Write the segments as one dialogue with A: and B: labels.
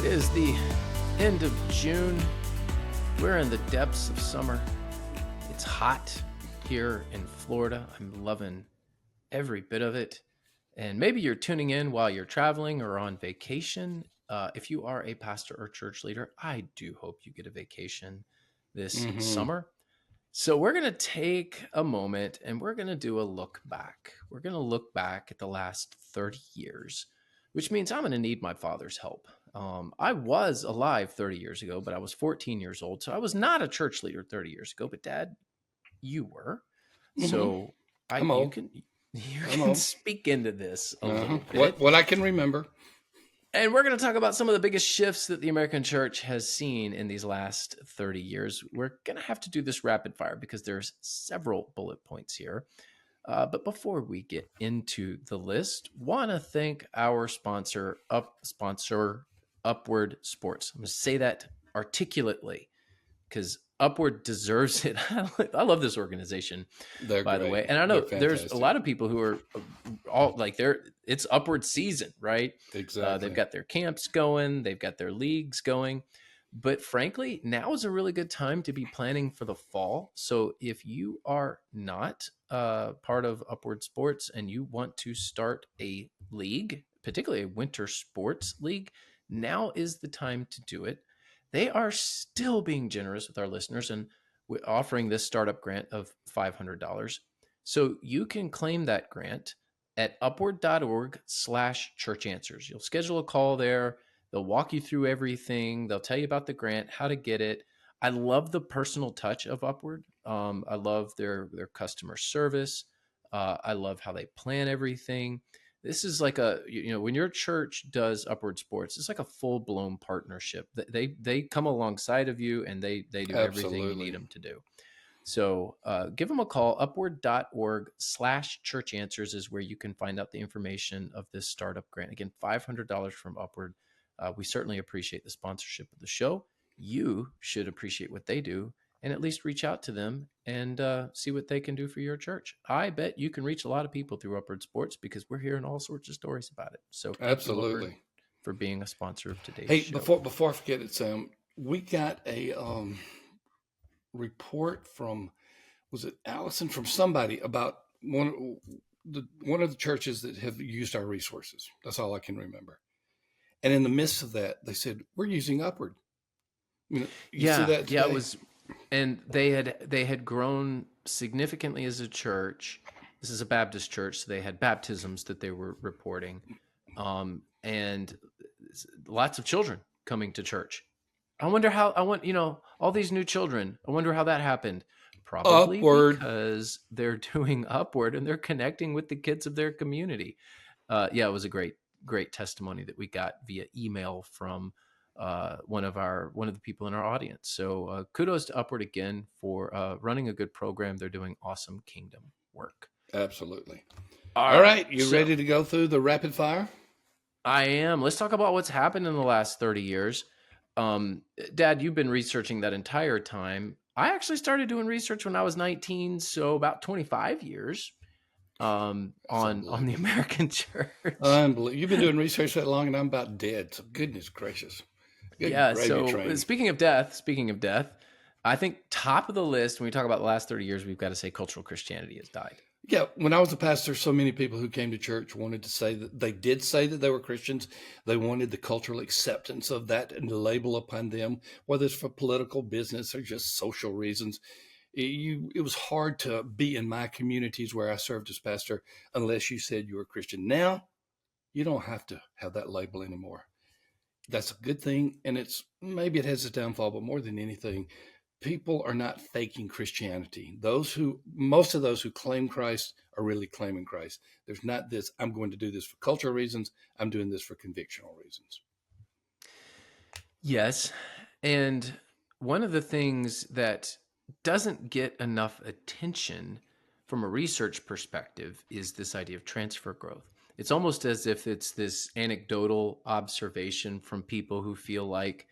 A: is the end of June. We're in the depths of summer. It's hot here in Florida. I'm loving every bit of it. And maybe you're tuning in while you're traveling or on vacation. If you are a pastor or church leader, I do hope you get a vacation this summer. So we're going to take a moment and we're going to do a look back. We're going to look back at the last 30 years, which means I'm going to need my father's help. I was alive 30 years ago, but I was 14 years old. So I was not a church leader 30 years ago, but Dad, you were. So you can speak into this a little bit.
B: What I can remember.
A: And we're going to talk about some of the biggest shifts that the American church has seen in these last 30 years. We're going to have to do this rapid fire because there's several bullet points here. But before we get into the list, want to thank our sponsor, Upward Sports. I'm going to say that articulately because Upward deserves it. I love this organization, by the way. And I know there's a lot of people who are all like it's Upward season, right?
B: Exactly.
A: They've got their camps going. They've got their leagues going. But frankly, now is a really good time to be planning for the fall. So if you are not part of Upward Sports and you want to start a league, particularly a winter sports league, now is the time to do it. They are still being generous with our listeners and offering this startup grant of $500. So you can claim that grant at upward.org/churchanswers. You'll schedule a call there. They'll walk you through everything. They'll tell you about the grant, how to get it. I love the personal touch of Upward. I love their customer service. I love how they plan everything. This is like when your church does Upward Sports, it's like a full-blown partnership. They come alongside of you and they do everything you need them to do. So give them a call. Upward.org/churchanswers is where you can find out the information of this startup grant. Again, $500 from Upward. We certainly appreciate the sponsorship of the show. You should appreciate what they do and at least reach out to them and see what they can do for your church. I bet you can reach a lot of people through Upward Sports because we're hearing all sorts of stories about it. So
B: absolutely,
A: thank you, for being a sponsor of today's show.
B: Before I forget it, Sam, we got a report from, was it Allison, from somebody about one of the churches that have used our resources. That's all I can remember. And in the midst of that, they said, we're using Upward. You see that today?
A: It was, and they had grown significantly as a church. This is a Baptist church, so they had baptisms that they were reporting, and lots of children coming to church. I wonder how. All these new children. I wonder how that happened. Probably Upward, because they're doing Upward and they're connecting with the kids of their community. It was a great testimony that we got via email from one of the people in our audience. So kudos to Upward again for running a good program. They're doing awesome kingdom work.
B: Absolutely. All right. You ready to go through the rapid fire?
A: I am. Let's talk about what's happened in the last 30 years. Dad, you've been researching that entire time. I actually started doing research when I was 19. So about 25 years. On the American church.
B: Unbelievable. You've been doing research that long and I'm about dead. So goodness gracious.
A: Speaking of death, I think top of the list when we talk about the last 30 years, we've got to say cultural Christianity has died.
B: Yeah. When I was a pastor, so many people who came to church wanted to say that they were Christians. They wanted the cultural acceptance of that and the label upon them, whether it's for political, business, or just social reasons. It was hard to be in my communities where I served as pastor unless you said you were a Christian. Now, you don't have to have that label anymore. That's a good thing, and maybe it has a downfall, but more than anything, people are not faking Christianity. Most of those who claim Christ are really claiming Christ. There's not this, I'm going to do this for cultural reasons, I'm doing this for convictional reasons.
A: Yes, and one of the things that doesn't get enough attention from a research perspective is this idea of transfer growth. It's almost as if it's this anecdotal observation from people who feel like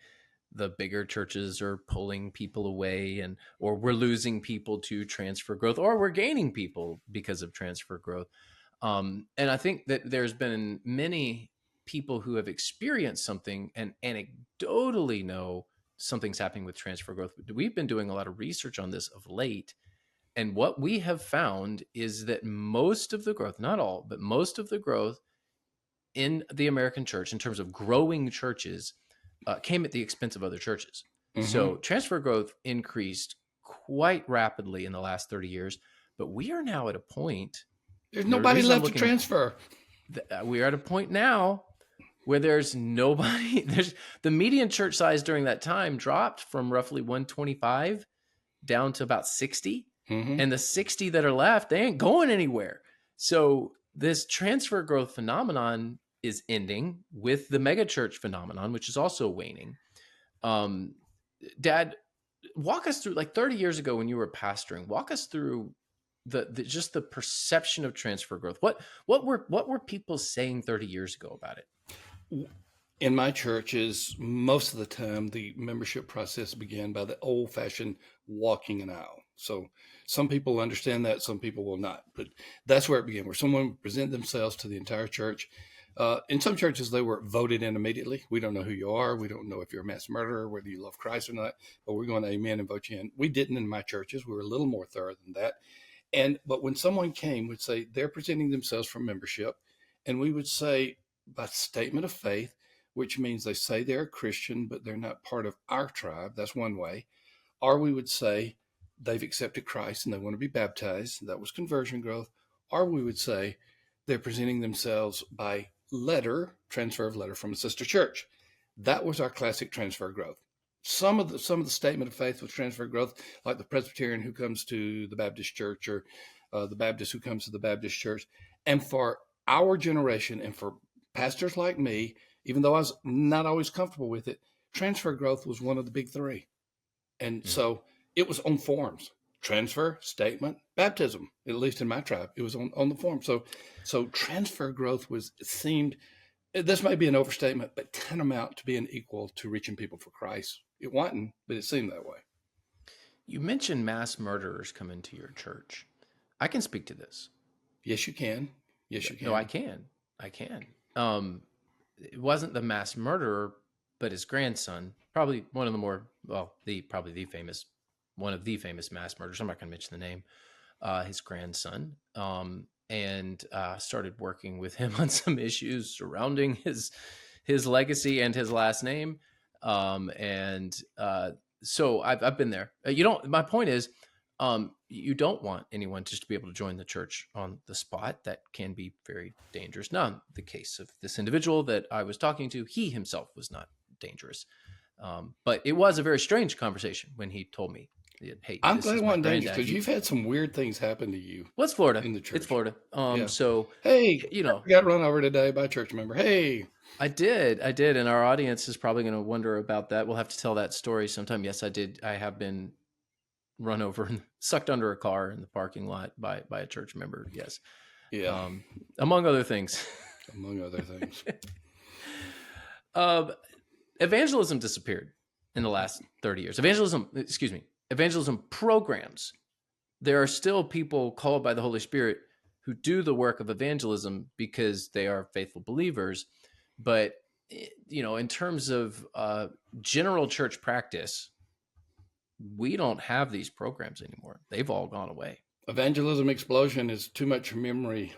A: the bigger churches are pulling people away or we're losing people to transfer growth or we're gaining people because of transfer growth. And I think that there's been many people who have experienced something and anecdotally know something's happening with transfer growth. We've been doing a lot of research on this of late. And what we have found is that most of the growth, not all, but most of the growth in the American church in terms of growing churches came at the expense of other churches.
B: Mm-hmm.
A: So transfer growth increased quite rapidly in the last 30 years, but we are now at a point.
B: There's nobody left to transfer.
A: We are at a point now where there's nobody. There's the median church size during that time dropped from roughly 125 down to about 60.
B: Mm-hmm.
A: And the 60 that are left, they ain't going anywhere. So this transfer growth phenomenon is ending with the megachurch phenomenon, which is also waning. Dad, walk us through, like 30 years ago when you were pastoring, walk us through the just the perception of transfer growth. What were people saying 30 years ago about it?
B: In my churches, most of the time, the membership process began by the old-fashioned walking an aisle. So some people understand that, some people will not. But that's where it began, where someone would present themselves to the entire church. In some churches, they were voted in immediately. We don't know who you are. We don't know if you're a mass murderer, whether you love Christ or not, but we're going to amen and vote you in. We didn't in my churches. We were a little more thorough than that. But when someone came, we'd say they're presenting themselves for membership, and we would say by statement of faith, which means they say they're a Christian, but they're not part of our tribe. That's one way. Or we would say they've accepted Christ and they want to be baptized. That was conversion growth. Or we would say they're presenting themselves by letter, transfer of letter from a sister church. That was our classic transfer growth. Some of the statement of faith was transfer growth, like the Presbyterian who comes to the Baptist church, or the Baptist who comes to the Baptist church. And for our generation, and for pastors like me, even though I was not always comfortable with it, transfer growth was one of the big three. And so it was on forms: transfer, statement, baptism. At least in my tribe, it was on the form. So transfer growth seemed, this may be an overstatement, but tantamount to being equal to reaching people for Christ. It wasn't, but it seemed that way.
A: You mentioned mass murderers come into your church. I can speak to this.
B: Yes, you can. Yes, you can.
A: No, I can. It wasn't the mass murderer, but his grandson, probably one of the more, well, probably the famous, one of the famous mass murderers. I'm not going to mention the name. His grandson, and started working with him on some issues surrounding his legacy and his last name. So I've been there. My point is, you don't want anyone just to be able to join the church on the spot. That can be very dangerous. Now, in the case of this individual that I was talking to, he himself was not dangerous. But it was a very strange conversation when he told me, hey,
B: I'm glad it wasn't dangerous, because you've had some weird things happen to you.
A: Well, it's Florida.
B: In the church.
A: It's Florida.
B: Yeah.
A: So,
B: hey, I got run over today by a church member. Hey.
A: I did. And our audience is probably going to wonder about that. We'll have to tell that story sometime. Yes, I did. I have been run over and sucked under a car in the parking lot by a church member. Yes.
B: Yeah.
A: Among other things.
B: Among other things.
A: Evangelism disappeared in the last 30 years. Evangelism programs. There are still people called by the Holy Spirit who do the work of evangelism because they are faithful believers. But, in terms of general church practice, we don't have these programs anymore. They've all gone away.
B: Evangelism explosion is too much memory.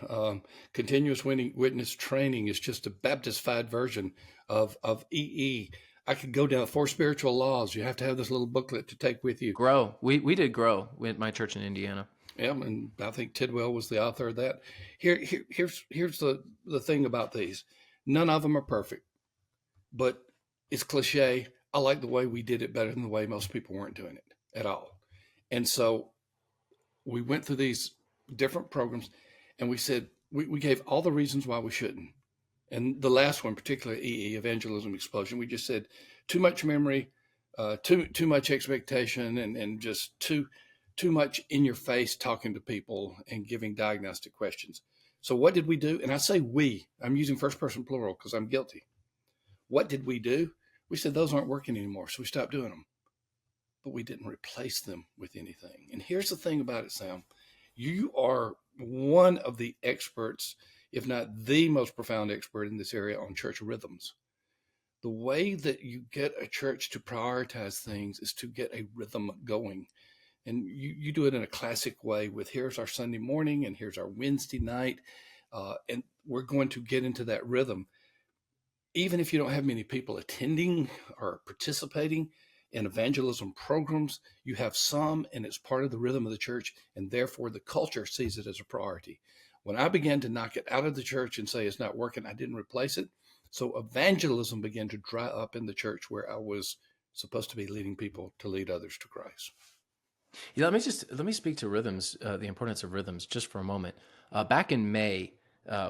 B: Continuous witness training is just a Baptist-fied version of EE. I could go down 4 spiritual laws. You have to have this little booklet to take with you.
A: Grow. We did grow at my church in Indiana.
B: Yeah, and I think Tidwell was the author of that. Here's the thing about these. None of them are perfect, but it's cliche. I like the way we did it better than the way most people weren't doing it at all. And so we went through these different programs, and we said, we gave all the reasons why we shouldn't. And the last one, particularly EE, Evangelism Explosion, we just said too much memory, too much expectation, and just too much in your face talking to people and giving diagnostic questions. So what did we do? And I say we, I'm using first person plural because I'm guilty. What did we do? We said those aren't working anymore, so we stopped doing them. But we didn't replace them with anything. And here's the thing about it, Sam. You are one of the experts if not the most profound expert in this area on church rhythms. The way that you get a church to prioritize things is to get a rhythm going. And you do it in a classic way with here's our Sunday morning and here's our Wednesday night. And we're going to get into that rhythm. Even if you don't have many people attending or participating in evangelism programs, you have some, and it's part of the rhythm of the church, and therefore the culture sees it as a priority. When I began to knock it out of the church and say it's not working, I didn't replace it. So evangelism began to dry up in the church where I was supposed to be leading people to lead others to Christ.
A: Yeah, let me speak to rhythms, the importance of rhythms, just for a moment. Back in May,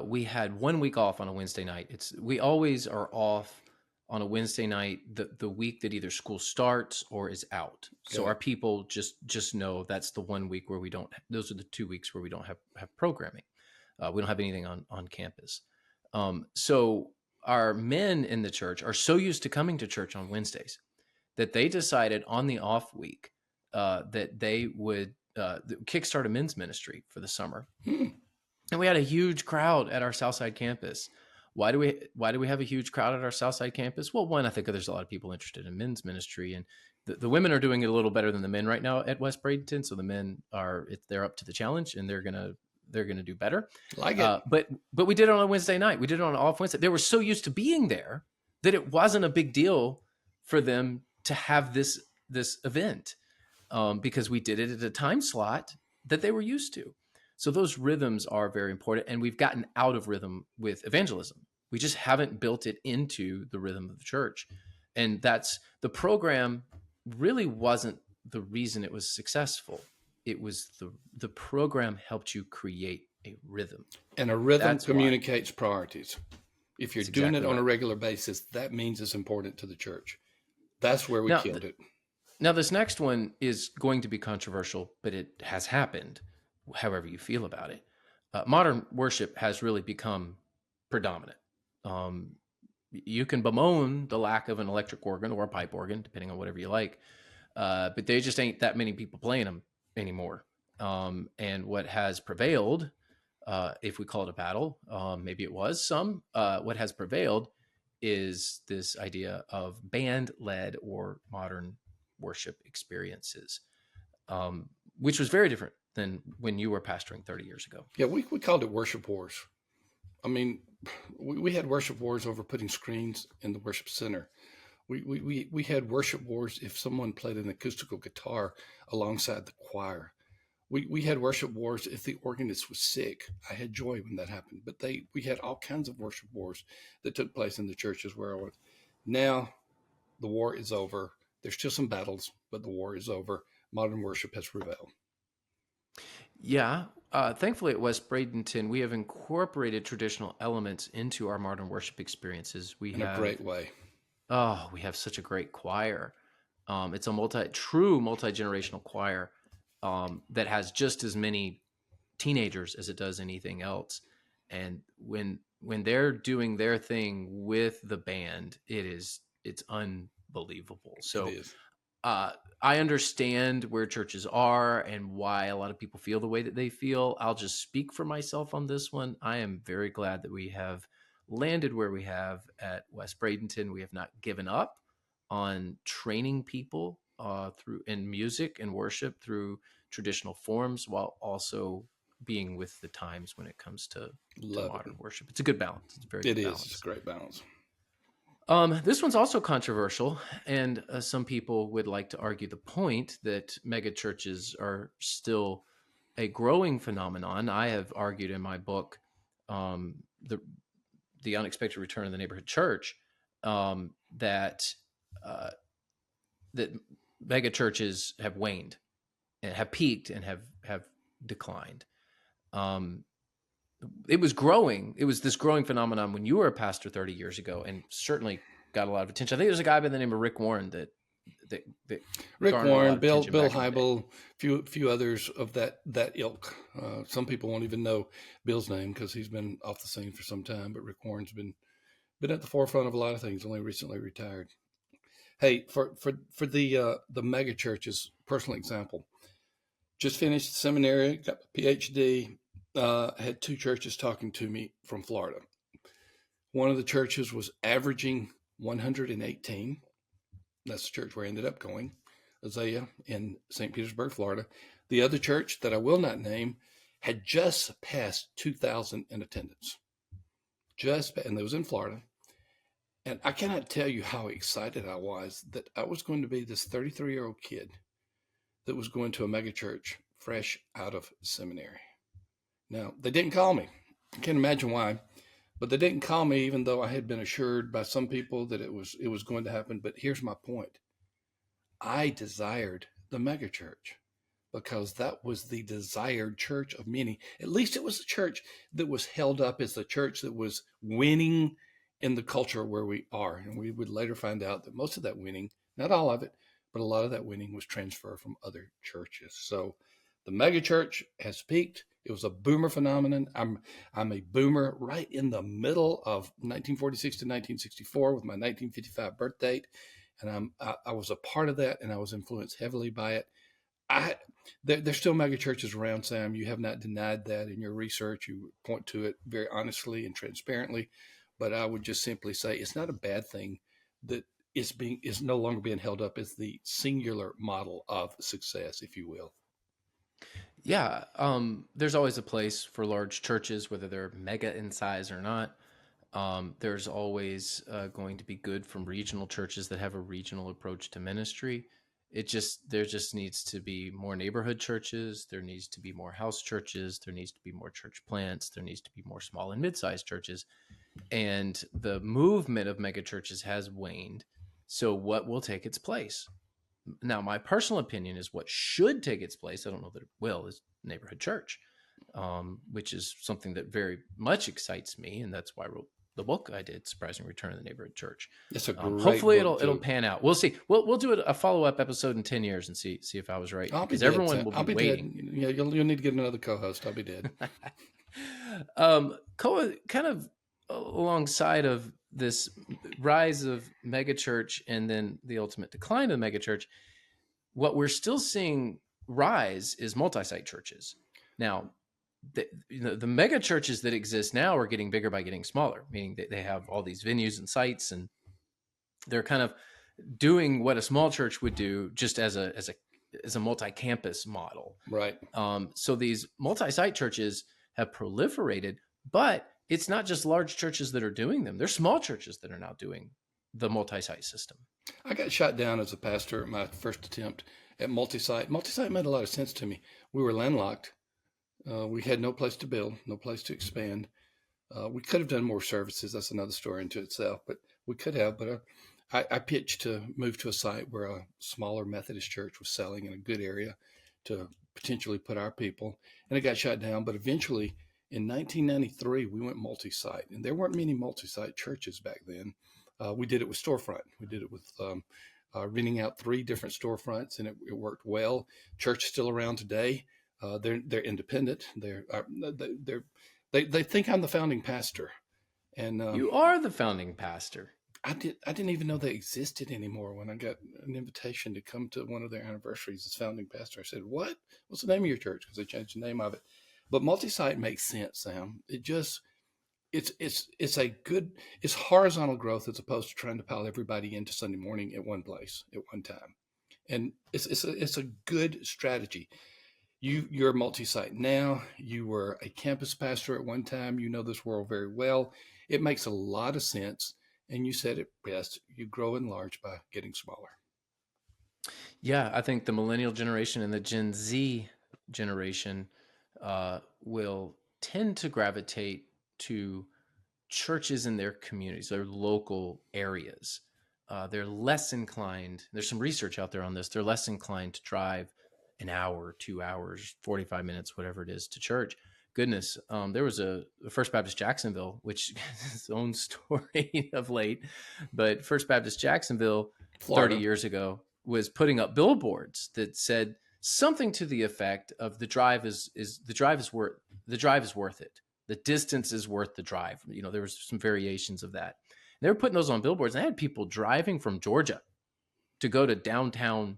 A: we had 1 week off on a Wednesday night. We always are off on a Wednesday night the week that either school starts or is out. So our people just know that's the 1 week where we don't. Those are the 2 weeks where we don't have programming. We don't have anything on campus. So our men in the church are so used to coming to church on Wednesdays that they decided on the off week that they would kickstart a men's ministry for the summer. And we had a huge crowd at our Southside campus. Why do we have a huge crowd at our Southside campus? Well, one, I think there's a lot of people interested in men's ministry, and the women are doing it a little better than the men right now at West Bradenton. So the men they're up to the challenge, and they're gonna do better.
B: Like it.
A: But we did it on a Wednesday night. We did it on an off Wednesday. They were so used to being there that it wasn't a big deal for them to have this event because we did it at a time slot that they were used to. So those rhythms are very important, and we've gotten out of rhythm with evangelism. We just haven't built it into the rhythm of the church. And that's the program really wasn't the reason it was successful. It was the program helped you create a rhythm.
B: And a rhythm communicates priorities. If you're doing it on a regular basis, that means it's important to the church. That's where we killed it.
A: Now, this next one is going to be controversial, but it has happened, however you feel about it. Modern worship has really become predominant. You can bemoan the lack of an electric organ or a pipe organ, depending on whatever you like, but there just ain't that many people playing them anymore. And what has prevailed, if we call it a battle, maybe it was some, what has prevailed is this idea of band-led or modern worship experiences, which was very different than when you were pastoring 30 years ago.
B: Yeah, we called it worship wars. I mean, we had worship wars over putting screens in the worship center. We had worship wars if someone played an acoustical guitar alongside the choir. We had worship wars if the organist was sick. I had joy when that happened. But we had all kinds of worship wars that took place in the churches where I was. Now the war is over. There's still some battles, but the war is over. Modern worship has prevailed.
A: Yeah. Thankfully at West Bradenton, we have incorporated traditional elements into our modern worship experiences.
B: In a great way.
A: Oh, we have such a great choir. It's a true multi-generational choir that has just as many teenagers as it does anything else. And when they're doing their thing with the band, it's unbelievable. So I understand where churches are and why a lot of people feel the way that they feel. I'll just speak for myself on this one. I am very glad that we have landed where we have at West Bradenton. We have not given up on training people through in music and worship through traditional forms, while also being with the times when it comes to modern worship. It's a good balance. It's a very good balance.
B: It's a great balance.
A: This one's also controversial, and some people would like to argue the point that megachurches are still a growing phenomenon. I have argued in my book, The Unexpected Return of the Neighborhood Church, that megachurches have waned and have peaked and have declined. It was growing. It was this growing phenomenon when you were a pastor 30 years ago, and certainly got a lot of attention. I think there's a guy by the name of Rick Warren that
B: Rick Warren, Bill Hybel, few others of that ilk. Some people won't even know Bill's name because he's been off the scene for some time. But Rick Warren's been at the forefront of a lot of things. Only recently retired. Hey, for the mega churches, personal example. Just finished seminary, got a PhD. I had two churches talking to me from Florida. One of the churches was averaging 118. That's the church where I ended up going, Azalea in St. Petersburg, Florida. The other church that I will not name had just passed 2,000 in attendance. And it was in Florida. And I cannot tell you how excited I was that I was going to be this 33-year-old kid that was going to a megachurch fresh out of seminary. Now, they didn't call me. I can't imagine why, but they didn't call me, even though I had been assured by some people that it was going to happen. But here's my point. I desired the megachurch because that was the desired church of many. At least it was a church that was held up as the church that was winning in the culture where we are. And we would later find out that most of that winning, not all of it, but a lot of that winning was transferred from other churches. So the megachurch has peaked. It was a boomer phenomenon. I'm a boomer right in the middle of 1946 to 1964 with my 1955 birth date. And I was a part of that, and I was influenced heavily by it. There's still megachurches around, Sam. You have not denied that in your research. You point to it very honestly and transparently. But I would just simply say it's not a bad thing that is no longer being held up as the singular model of success, if you will.
A: Yeah, there's always a place for large churches, whether they're mega in size or not. There's always going to be good from regional churches that have a regional approach to ministry. There just needs to be more neighborhood churches. There needs to be more house churches. There needs to be more church plants. There needs to be more small and mid-sized churches. And the movement of megachurches has waned. So what will take its place? Now, my personal opinion is what should take its place, I don't know that it will, is neighborhood church, which is something that very much excites me. And that's why I wrote the book I did, Surprising Return of the Neighborhood Church.
B: It's a great
A: hopefully
B: book,
A: it'll pan out. We'll see. We'll do a follow-up episode in 10 years and see if I was right. Because everyone will be waiting.
B: Dead. Yeah, you'll need to get another co-host. I'll be dead.
A: Kind of alongside of this rise of megachurch and then the ultimate decline of the megachurch, what we're still seeing rise is multi-site churches. Now, the mega churches that exist now are getting bigger by getting smaller, meaning that they have all these venues and sites, and they're kind of doing what a small church would do, just as a multi-campus model.
B: Right.
A: So these multi-site churches have proliferated, but it's not just large churches that are doing them. There's small churches that are now doing the multi-site system.
B: I got shot down as a pastor at my first attempt at MultiSite. MultiSite made a lot of sense to me. We were landlocked. We had no place to build, no place to expand. We could have done more services. That's another story into itself, but we could have. But I pitched to move to a site where a smaller Methodist church was selling in a good area to potentially put our people. And it got shut down. But eventually, in 1993, we went multi-site. And there weren't many multi-site churches back then. We did it with storefront. We did it with renting out 3 different storefronts, and it worked well. Church is still around today. They're independent. They think I'm the founding pastor, and
A: you are the founding pastor.
B: I didn't even know they existed anymore when I got an invitation to come to one of their anniversaries as founding pastor. I said, "What? What's the name of your church?" Because they changed the name of it. But multi-site makes sense, Sam. It's horizontal growth as opposed to trying to pile everybody into Sunday morning at one place at one time. And it's a good strategy. You're a multi-site now. You were a campus pastor at one time. You know this world very well. It makes a lot of sense. And you said it best. You grow and large by getting smaller.
A: Yeah, I think the millennial generation and the Gen Z generation will tend to gravitate to churches in their communities, their local areas. They're less inclined. There's some research out there on this. They're less inclined to drive an hour, 2 hours, 45 minutes, whatever it is, to church. Goodness, there was a First Baptist Jacksonville, which is its own story of late, but First Baptist Jacksonville, Florida, 30 years ago, was putting up billboards that said something to the effect of the drive is worth it. The distance is worth the drive. You know, there was some variations of that. And they were putting those on billboards, and I had people driving from Georgia to go to downtown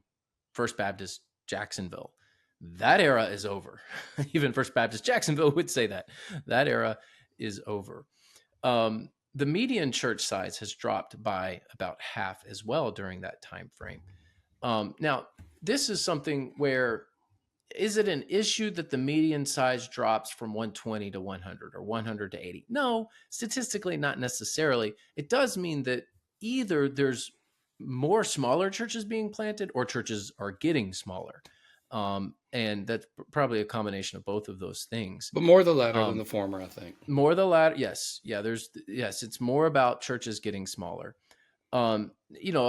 A: First Baptist Jacksonville. That era is over. Even First Baptist Jacksonville would say that era is over. The median church size has dropped by about half as well during that time frame. Now, this is something where, is it an issue that the median size drops from 120 to 100 or 100 to 80? No, statistically, not necessarily. It does mean that either there's more smaller churches being planted or churches are getting smaller. And that's probably a combination of both of those things.
B: But more the latter than the former, I think.
A: More the latter. Yes. Yeah. Yes, it's more about churches getting smaller. A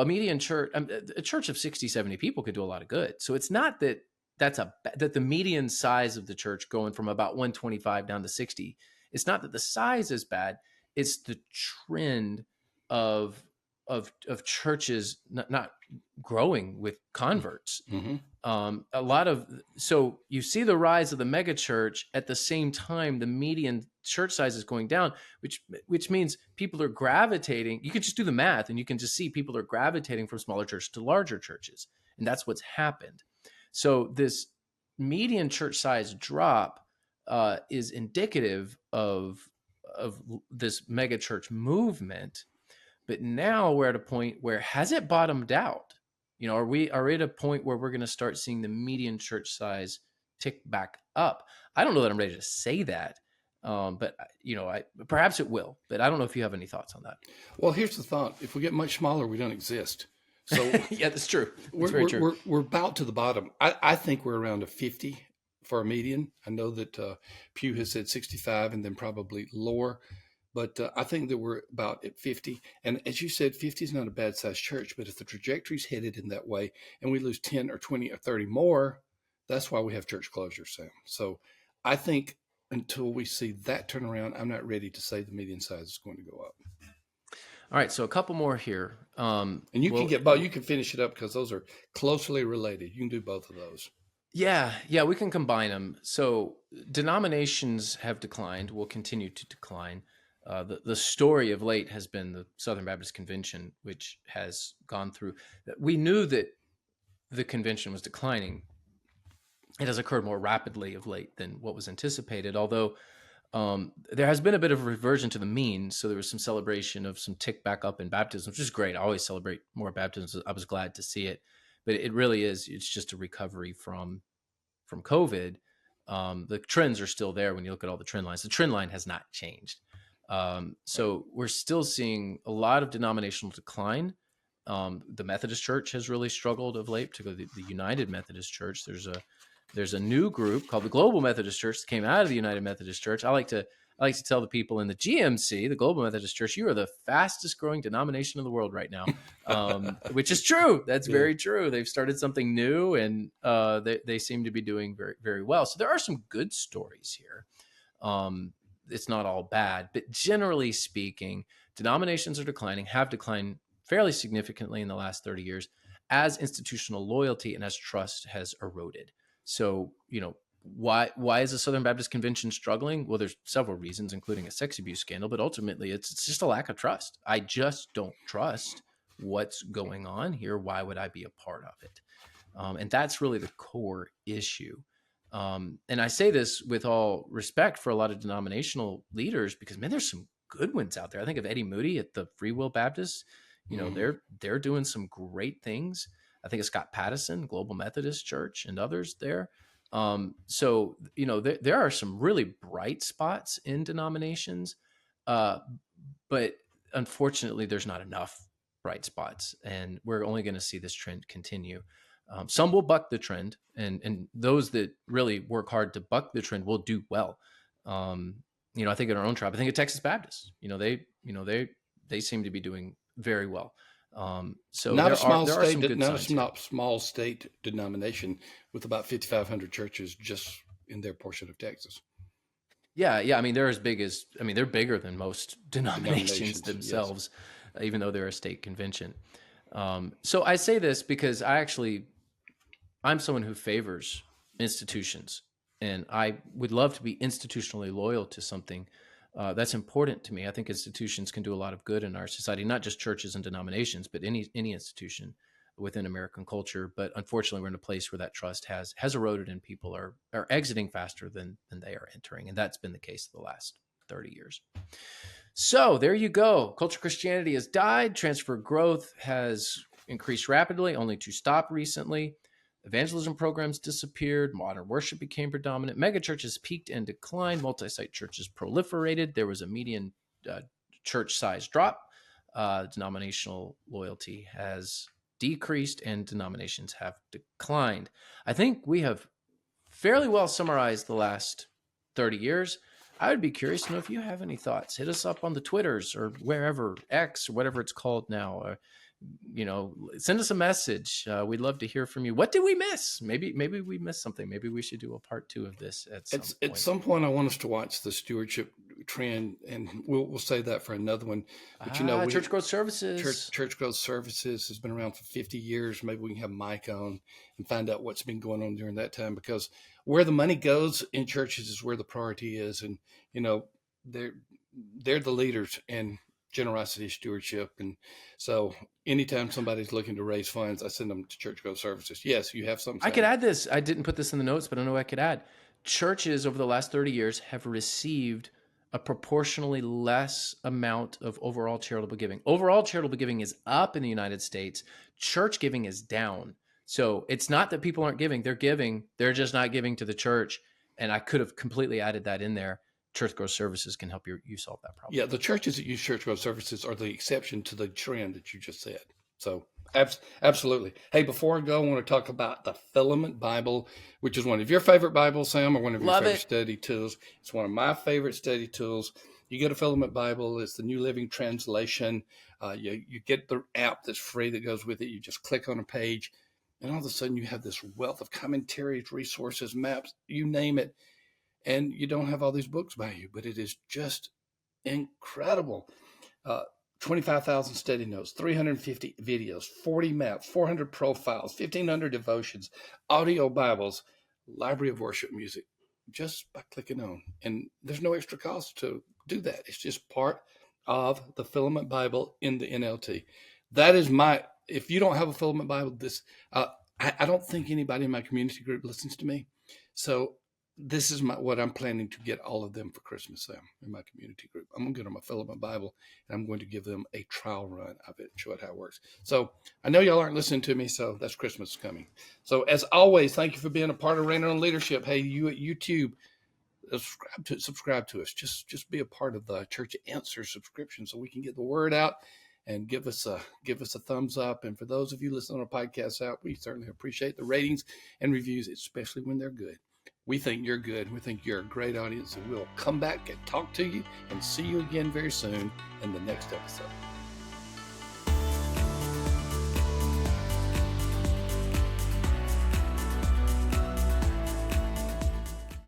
A: median church, a church of 60, 70 people could do a lot of good. So it's not that that the median size of the church going from about 125 down to 60. It's not that the size is bad. It's the trend of churches not growing with converts.
B: Mm-hmm.
A: So you see the rise of the megachurch at the same time the median church size is going down, which means people are gravitating. You can just do the math and you can just see people are gravitating from smaller churches to larger churches. And that's what's happened. So this median church size drop is indicative of this megachurch movement. But now we're at a point where, has it bottomed out? Are we at a point where we're going to start seeing the median church size tick back up? I don't know that I'm ready to say that, but perhaps it will. But I don't know if you have any thoughts on that.
B: Well, here's the thought: if we get much smaller, we don't exist. So
A: yeah, that's true. That's
B: very true. We're about to the bottom. I think we're around a 50 for a median. I know that Pew has said 65 and then probably lower. But I think that we're about at 50. And as you said, 50 is not a bad sized church. But if the trajectory's headed in that way and we lose 10 or 20 or 30 more, that's why we have church closures, Sam. So I think until we see that turnaround, I'm not ready to say the median size is going to go up.
A: All right. So a couple more here.
B: And you can get both. You can finish it up because those are closely related. You can do both of those.
A: Yeah, we can combine them. So denominations have declined, will continue to decline. The story of late has been the Southern Baptist Convention, which has gone through. We knew that the convention was declining. It has occurred more rapidly of late than what was anticipated, although there has been a bit of a reversion to the mean. So there was some celebration of some tick back up in baptism, which is great. I always celebrate more baptisms. I was glad to see it. But it really is, it's just a recovery from COVID. The trends are still there when you look at all the trend lines. The trend line has not changed. So we're still seeing a lot of denominational decline. The Methodist Church has really struggled of late, particularly the United Methodist Church. There's a new group called the Global Methodist Church that came out of the United Methodist Church. I like to tell the people in the GMC, the Global Methodist Church, you are the fastest growing denomination in the world right now, which is true. That's very true. They've started something new, and they seem to be doing very, very well. So there are some good stories here. It's not all bad, but generally speaking, denominations are declining, have declined fairly significantly in the last 30 years as institutional loyalty and as trust has eroded. So, why is the Southern Baptist Convention struggling? Well, there's several reasons, including a sex abuse scandal, but ultimately it's just a lack of trust. I just don't trust what's going on here. Why would I be a part of it? And that's really the core issue. And I say this with all respect for a lot of denominational leaders, because man, there's some good ones out there. I think of Eddie Moody at the Free Will Baptist. They're doing some great things. I think of Scott Pattison, Global Methodist Church, and others there. So there are some really bright spots in denominations, but unfortunately, there's not enough bright spots, and we're only going to see this trend continue. Some will buck the trend, and those that really work hard to buck the trend will do well. I think in our own tribe, I think of Texas Baptists. They seem to be doing very well. So
B: not
A: there
B: a small
A: are
B: state,
A: some good
B: not a
A: signs
B: small state denomination with about 5,500 churches just in their portion of Texas.
A: Yeah. I mean, they're bigger than most denominations themselves, yes. Even though they're a state convention. So I say this because I'm someone who favors institutions, and I would love to be institutionally loyal to something that's important to me. I think institutions can do a lot of good in our society, not just churches and denominations, but any institution. within American culture. But unfortunately, we're in a place where that trust has eroded, and people are exiting faster than they are entering. And that's been the case the last 30 years. So there you go. Culture Christianity has died. Transfer growth has increased rapidly, only to stop recently. Evangelism programs disappeared. Modern worship became predominant. Megachurches peaked and declined. MultiSite churches proliferated. There was a median church size drop. Denominational loyalty has decreased, and denominations have declined. I think we have fairly well summarized the last 30 years. I would be curious to know if you have any thoughts. Hit us up on the Twitters or wherever, X or whatever it's called now. Or, send us a message. We'd love to hear from you. What did we miss? Maybe we missed something. Maybe we should do a part 2 of this at some point.
B: At some point, I want us to watch the stewardship trend, and we'll save that for another one. But
A: Church Growth Services.
B: Church Growth Services has been around for 50 years. Maybe we can have Mike on and find out what's been going on during that time, because where the money goes in churches is where the priority is. And, they're the leaders in generosity stewardship. And so anytime somebody's looking to raise funds, I send them to Church Growth Services. Yes, you have something.
A: I could add this. I didn't put this in the notes, but I know I could add. Churches over the last 30 years have received a proportionally less amount of overall charitable giving. Overall charitable giving is up in the United States. Church giving is down. So it's not that people aren't giving. They're giving. They're just not giving to the church. And I could have completely added that in there. Church Growth Services can help you solve that problem.
B: Yeah, the churches that use Church Growth Services are the exception to the trend that you just said. So absolutely. Hey, before I go, I want to talk about the Filament Bible, which is one of your favorite Bibles, Sam, or one of your favorite study tools. It's one of my favorite study tools. You get a Filament Bible. It's the New Living Translation. You get the app that's free that goes with it. You just click on a page, and all of a sudden you have this wealth of commentaries, resources, maps, you name it. And you don't have all these books by you, but it is just incredible. 25,000 study notes, 350 videos, 40 maps, 400 profiles, 1,500 devotions, audio Bibles, library of worship music, just by clicking on. And there's no extra cost to do that. It's just part of the Filament Bible in the NLT. That is if you don't have a Filament Bible, I don't think anybody in my community group listens to me. So this is what I'm planning to get all of them for Christmas, Sam, in my community group. I'm going to get them a Filament Bible, and I'm going to give them a trial run of it and show it how it works. So I know y'all aren't listening to me, so that's Christmas coming. So as always, thank you for being a part of Reign on Leadership. Hey, you at YouTube, subscribe to us. Just be a part of the Church Answers subscription so we can get the word out, and give us a thumbs up. And for those of you listening on a podcast app, we certainly appreciate the ratings and reviews, especially when they're good. We think you're good. We think you're a great audience, and we'll come back and talk to you and see you again very soon in the next episode.